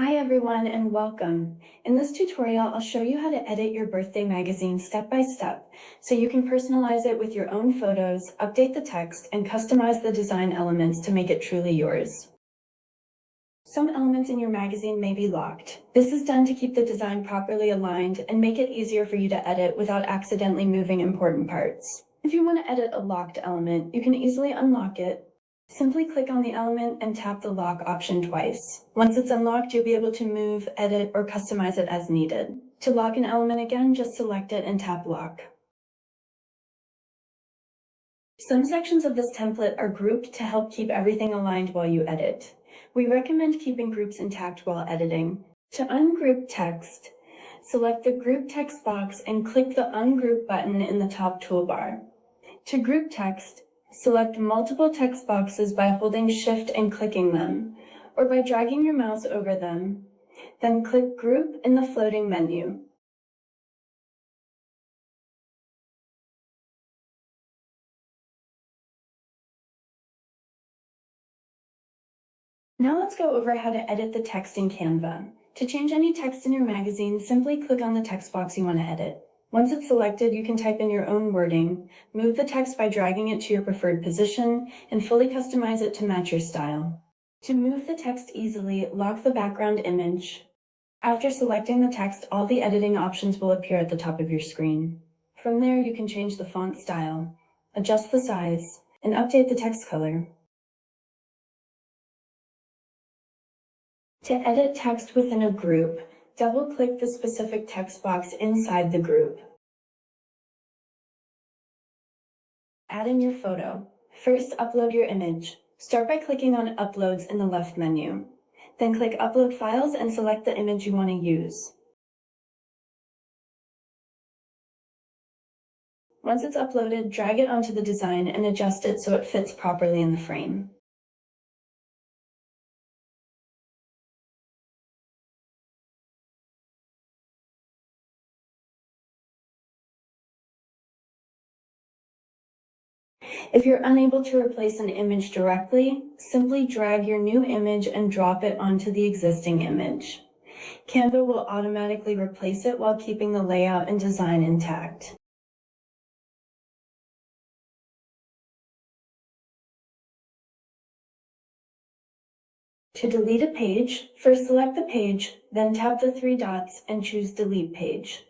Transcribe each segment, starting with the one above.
Hi everyone and welcome. In this tutorial, I'll show you how to edit your birthday magazine step by step so you can personalize it with your own photos, update the text, and customize the design elements to make it truly yours. Some elements in your magazine may be locked. This is done to keep the design properly aligned and make it easier for you to edit without accidentally moving important parts. If you want to edit a locked element, you can easily unlock it. Simply click on the element and tap the lock option twice. Once it's unlocked, you'll be able to move, edit, or customize it as needed. To lock an element again, just select it and tap lock. Some sections of this template are grouped to help keep everything aligned while you edit. We recommend keeping groups intact while editing. To ungroup text, select the Group Text box and click the Ungroup button in the top toolbar. To group text, select multiple text boxes by holding Shift and clicking them, or by dragging your mouse over them. Then click Group in the floating menu. Now let's go over how to edit the text in Canva. To change any text in your magazine, simply click on the text box you want to edit. Once it's selected, you can type in your own wording, move the text by dragging it to your preferred position, and fully customize it to match your style. To move the text easily, lock the background image. After selecting the text, all the editing options will appear at the top of your screen. From there, you can change the font style, adjust the size, and update the text color. To edit text within a group, double-click the specific text box inside the group. Add in your photo. First, upload your image. Start by clicking on Uploads in the left menu. Then click Upload Files and select the image you want to use. Once it's uploaded, drag it onto the design and adjust it so it fits properly in the frame. If you're unable to replace an image directly, simply drag your new image and drop it onto the existing image. Canva will automatically replace it while keeping the layout and design intact. To delete a page, first select the page, then tap the three dots and choose Delete Page.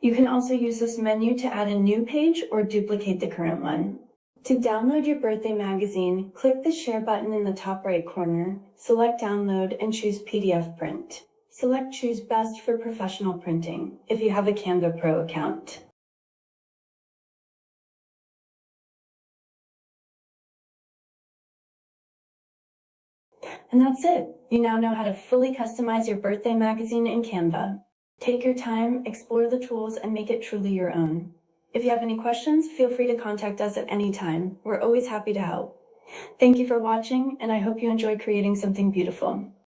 You can also use this menu to add a new page or duplicate the current one. To download your birthday magazine, click the Share button in the top right corner, select Download, and choose PDF Print. Select Choose Best for professional printing if you have a Canva Pro account. And that's it. You now know how to fully customize your birthday magazine in Canva. Take your time, explore the tools, and make it truly your own. If you have any questions, feel free to contact us at any time. We're always happy to help. Thank you for watching, and I hope you enjoy creating something beautiful.